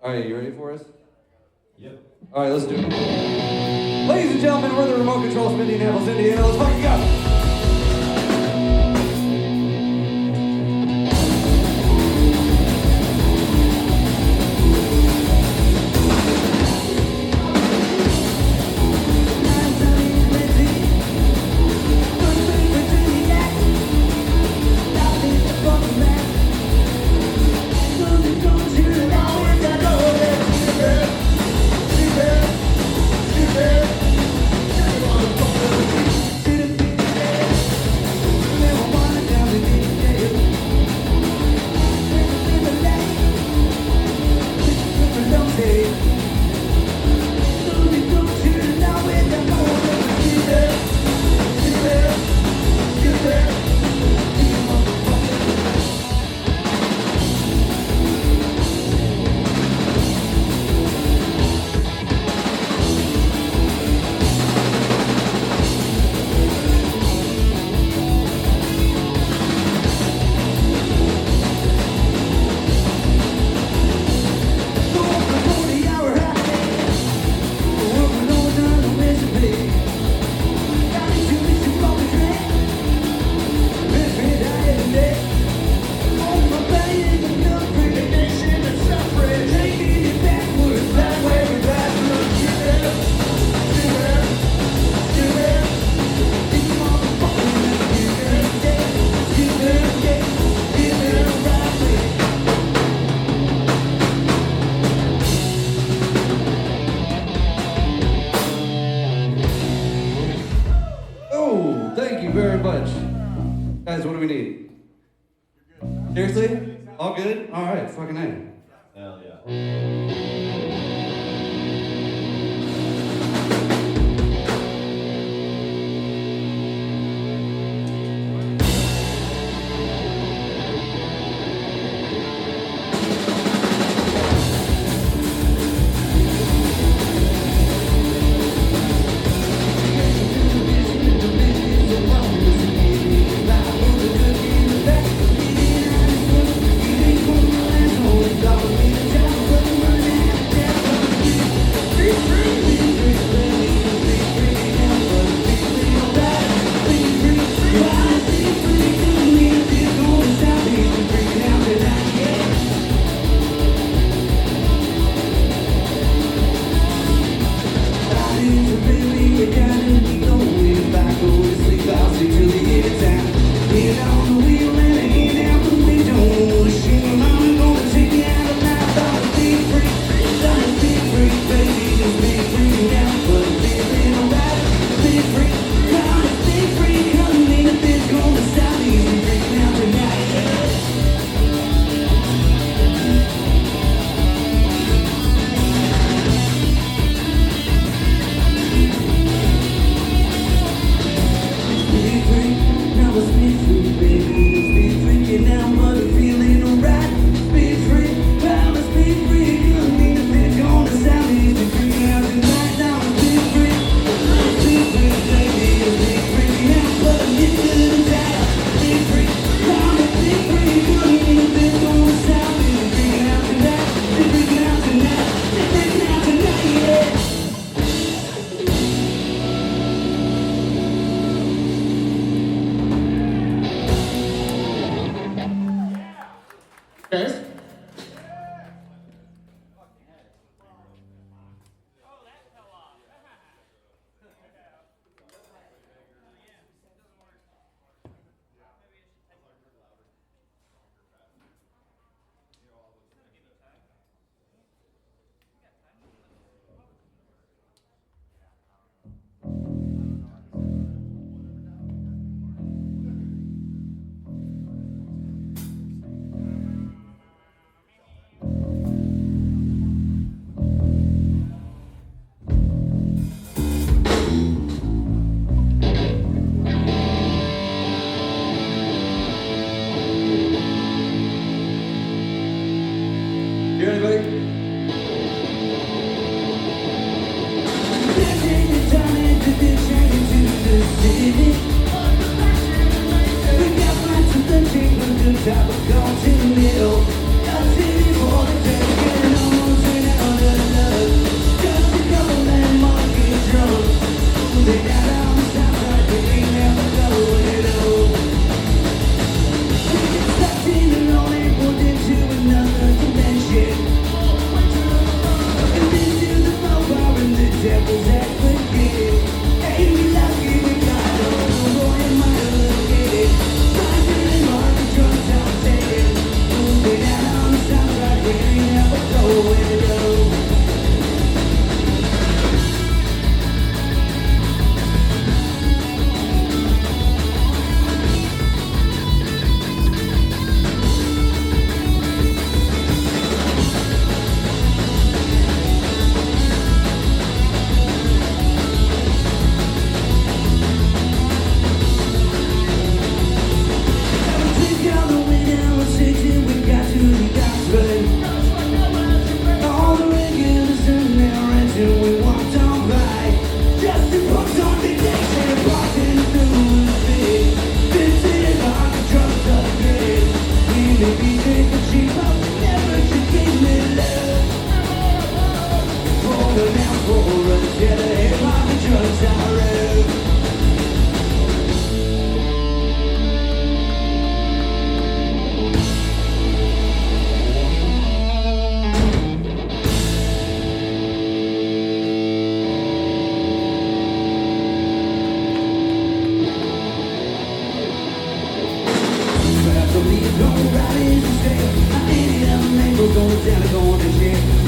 All right, you ready for us? Yep. All right, let's do it. Ladies and gentlemen, we're the remote controls from Indianapolis, Indiana. Let's fucking go. Thank you very much. Guys, what do we need? Seriously? All good? All right, fucking A. Hell yeah. Down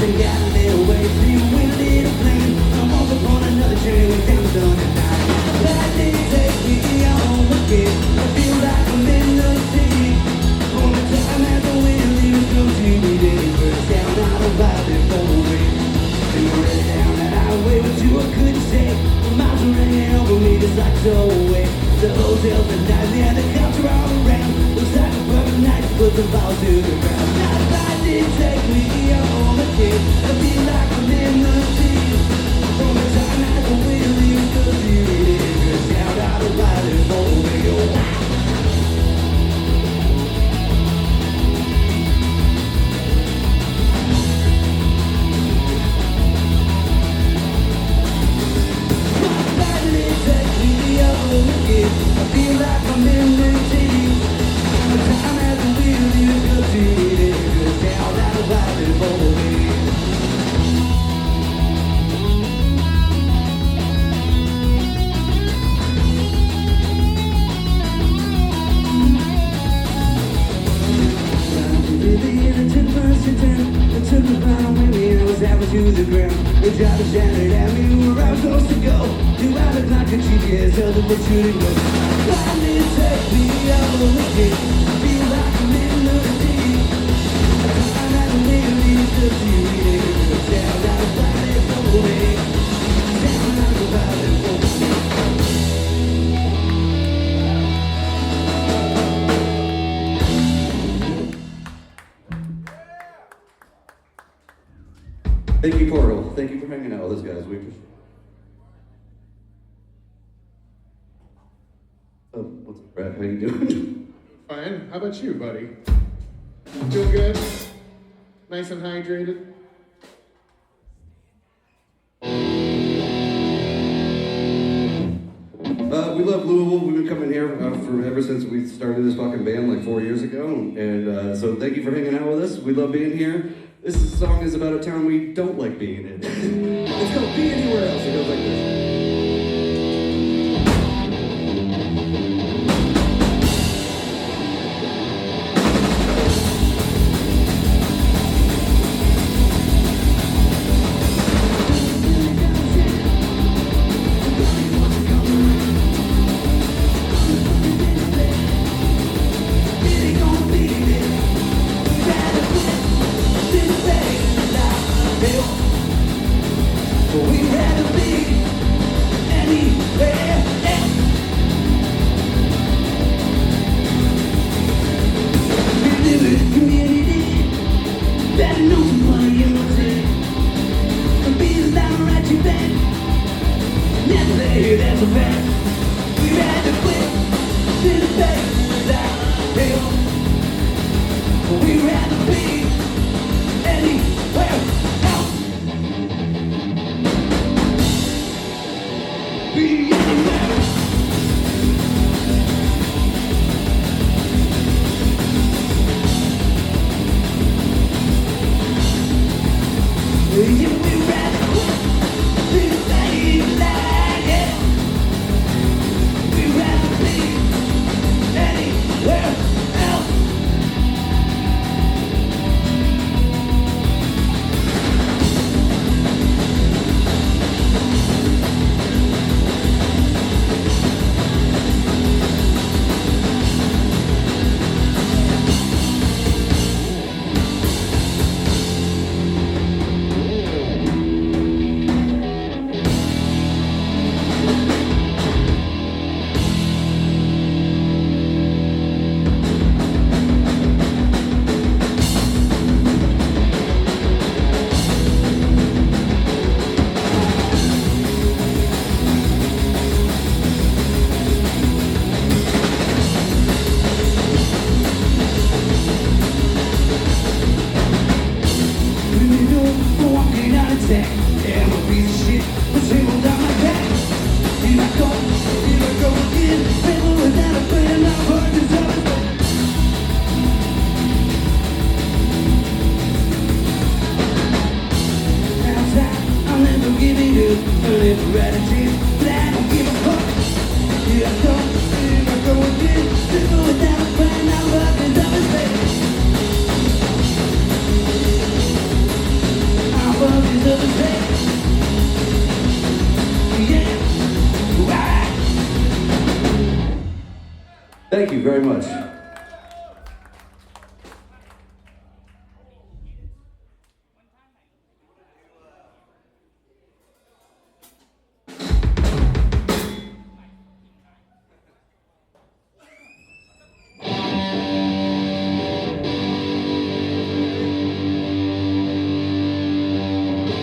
think I made a way to win a little plan. I'm off upon another journey with down the dawn at night. Bad days take me on again. I feel like I'm in the city. On the time as the wind leaves go to me, then it burns down out of life before the wind. And we're running down that highway, but you couldn't say. The miles are running over me just like stowaway. The hotels and nights, yeah, the cops are all around. Looks like a perfect night to put some balls to the ground. Not if I did take me home again. I feel like I'm in the city. From the time that the wind leaves the city, it goes down out of life before the wind. I feel like I'm in the city. The time has a wheel, you go to it. It goes down out of life before me. I took the ground with me and I was halfway to the ground. The driver shouted at me where I was supposed to go. Do I look like a GPS? Held up for shooting go. Why did it take me all again? I feel like I'm in the city. I'm not a little bit of beauty. Down out of body for me. Down out of body for me. Thank you, Portal. Thank you for hanging out with us, guys. We appreciate it. Oh, what's up, Brad? How you doing? Fine. How about you, buddy? Feel good? Nice and hydrated? We love Louisville. We've been coming here for ever since we started this fucking band like 4 years ago. And so thank you for hanging out with us. We love being here. This song is about a town we don't like being in. It's called Be Anywhere Else. It goes like this. That's a fact. We had to quit to the face that hill. We had to be anywhere else. Be anywhere. Yeah, we had to quit to the face that hill. We'd rather be anywhere else. Thank you very much.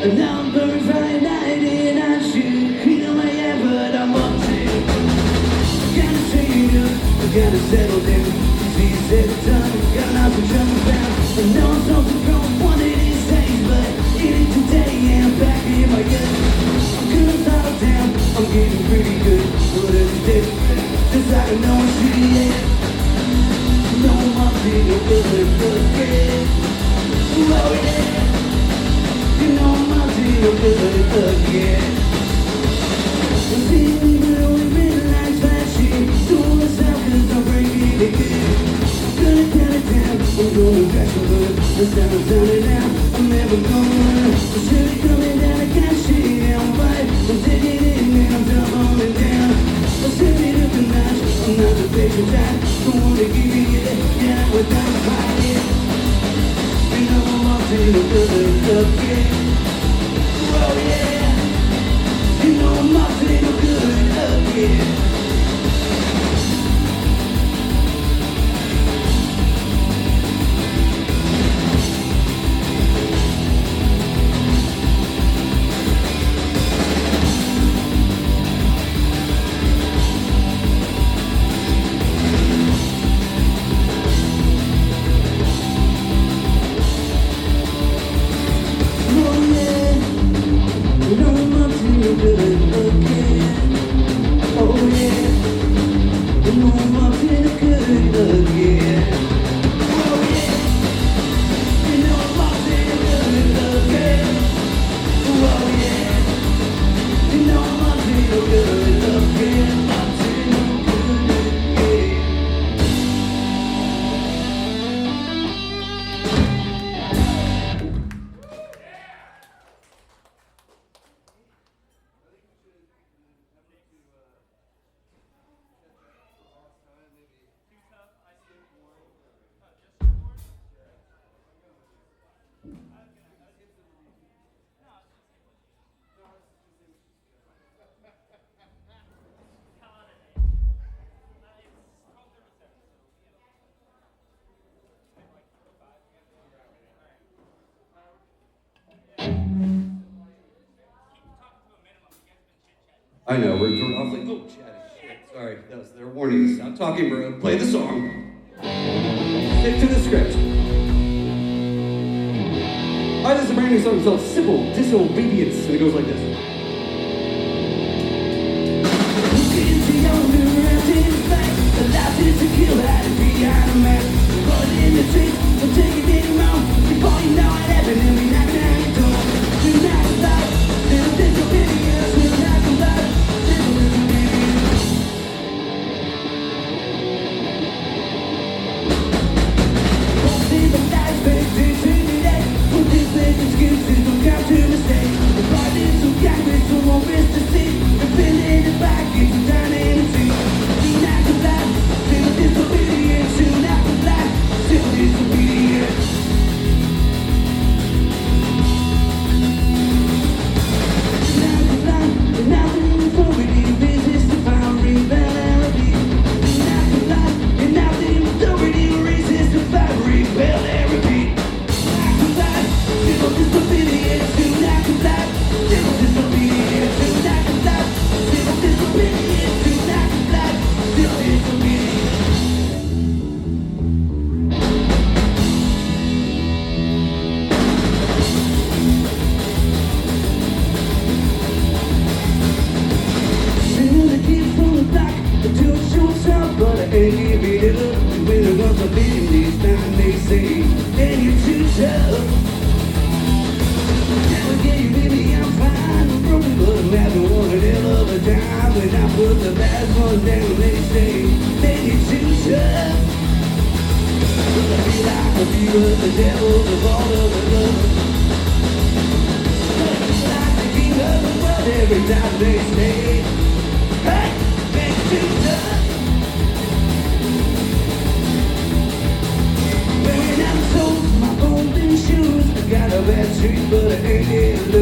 And now I'm very Friday night and I should clean up my hair, but I'm up to gotta straighten up, I gotta settle down. See, you said the time, got lots of trouble found. I know I'm something wrong one of these days, but it ain't today, and I'm back in my gut. I'm gonna settle down, I'm getting pretty good. But every day, just like I know I'm shitty, yeah. No, I'm up to no good again. Oh yeah. You know I'm out to no good again. I'm feeling blue and midnight flashing. Doing myself cause I'm breaking it good. Gonna count it down, I'm gonna crash my hood. The sound's sounding out, I'm never gonna run. I'm surely coming down, I can't shit down. But I'm taking it in and I'm doubling down. I'm sending up the notch, I'm not the patient type. Don't wanna give you it, yeah, without fighting. You know I'm up to no good again. Oh yeah, you know I'm up to no good again. I know, we're doing, I was like, oh, chatting, shit, sorry, that was their warning. Stop talking, bro, play the song. Stick to the script. Alright, this is a brand new song called Simple Disobedience, and it goes like this.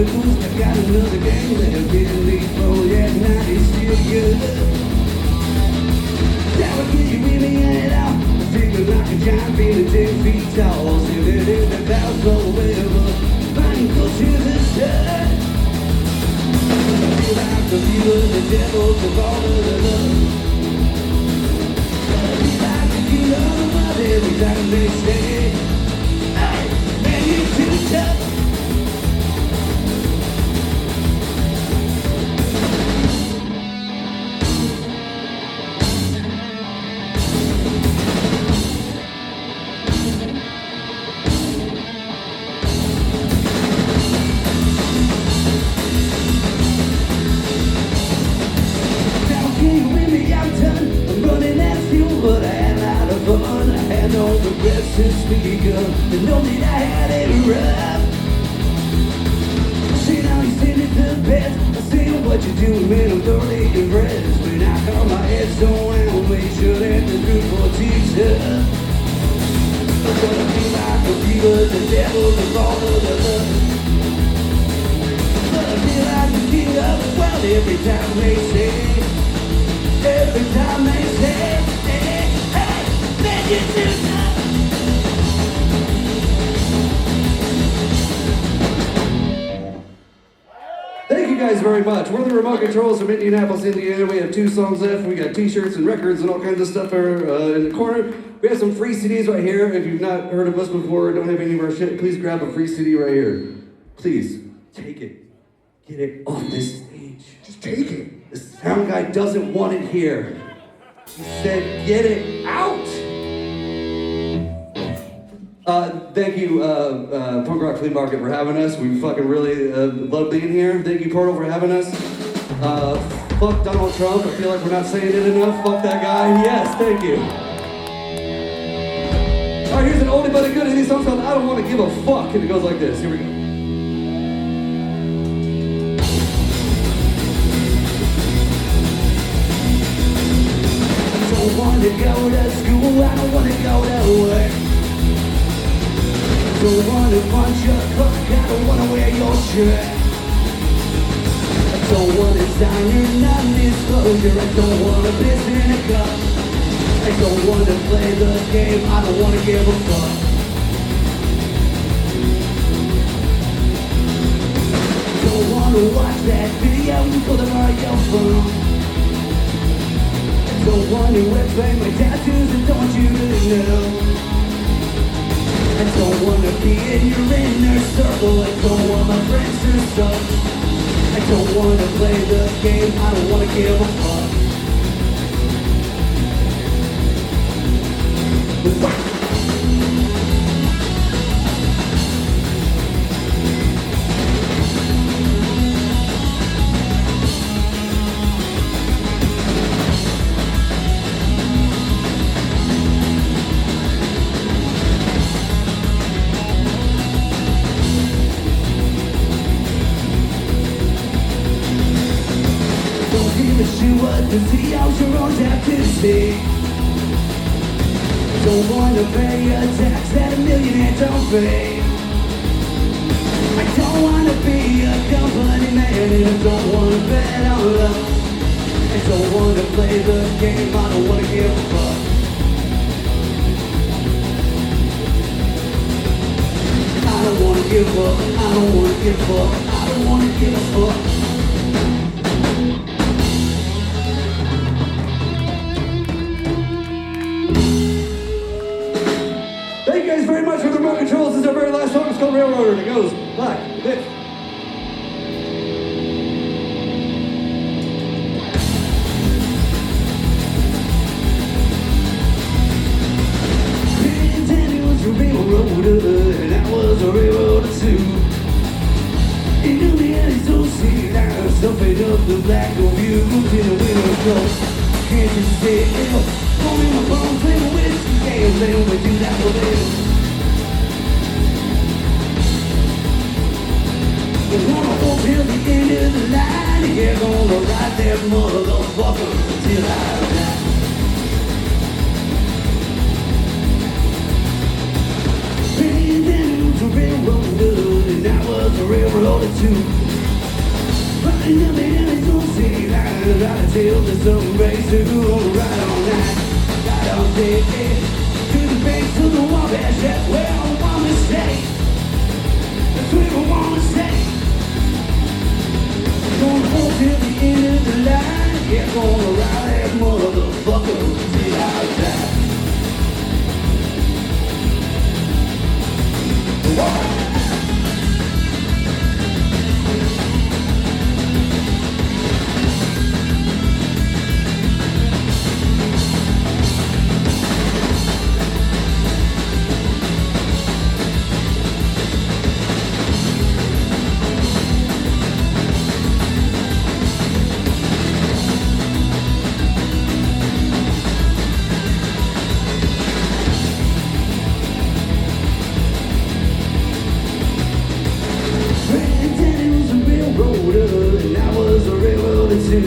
blues. I got another gang left in me. Oh yeah, night is still good. Now I get you with me and out. Feeling like a giant, feeling 10 feet tall. Sitting in the clouds forever. Finding close to the sun. I feel like the view of the devil to fall to the love. I feel like the king of the world every time they say, hey, man, you're too tough. But I had a lot of fun. I had no regrets to speak of. And know that I had it rough. See now you send it to the best. I see what you're doing, man. I'm thoroughly impressed. When I call my head so down, make sure that the group will teach us. But I feel like a few of the devil to follow the love. But I feel like the king of the world every time they say. Every time they say, hey, man, you're too tough. Thank you guys very much. We're the Remote Controls from Indianapolis, Indiana. We have 2 songs left. We got t-shirts and records and all kinds of stuff in the corner. We have some free CDs right here. If you've not heard of us before, don't have any of our shit, please grab a free CD right here. Please, take it. Get it off this stage. Just take it. The sound guy doesn't want it here. He said, get it out! Thank you, Punk Rock Flea Market, for having us. We fucking really love being here. Thank you, Portal, for having us. Fuck Donald Trump. I feel like we're not saying it enough. Fuck that guy. Yes, thank you. All right, here's an oldie but a goodie. These songs called I Don't Want to Give a Fuck, and it goes like this. Here we go. I don't want to go to school, I don't want to go to work. I don't want to punch your clock, I don't want to wear your shirt. I don't want to sign your non-disclosure, I don't want to piss in a cup. I don't want to play the game, I don't want to give a fuck. I don't want to watch that video for the Mario phone. Don't want to explain my tattoos and don't want you to know. I don't want to be in your inner circle. I don't want my friends to suck. I don't want to play the game. I don't want to give a fuck. To see how your own have to see. Don't want to pay a tax that a millionaire don't pay. I don't want to be a company man and I don't want to bet on love. I don't want to play the game, I don't want to give a fuck. I don't want to give up, I don't want to give up, I don't want to give a fuck. Very much for the Remote Controls. This is our very last song. It's called Railroader, and it goes like this. Danny was a railroader, and I was a railroader too. He knew me and he's so sick. I was stuffing up the black of you. Moved in the winter coat. Can't you see it? Phone in my phone, playing whiskey. Yeah, they only do that for them. We're gonna go till the end of the line. You're gonna ride that motherfucker till I die. Paying Danny was a railroader, and I was a railroader. roll it too. Running up in Arizona City line, right until the sun breaks through. On the ride all night, ride all day, to the base of the Wabash. That's where I wanna stay. That's where I wanna stay. Gonna hold till the end of the line. Yeah, gonna ride that motherfucker till I die. Whoa. And I was a railroader too.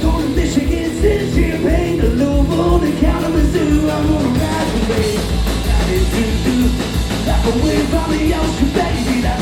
Going to Michigan, City, Champaign, to Louisville, to Kalamazoo. I'm gonna ride away, ride it to like a wave on the ocean, baby.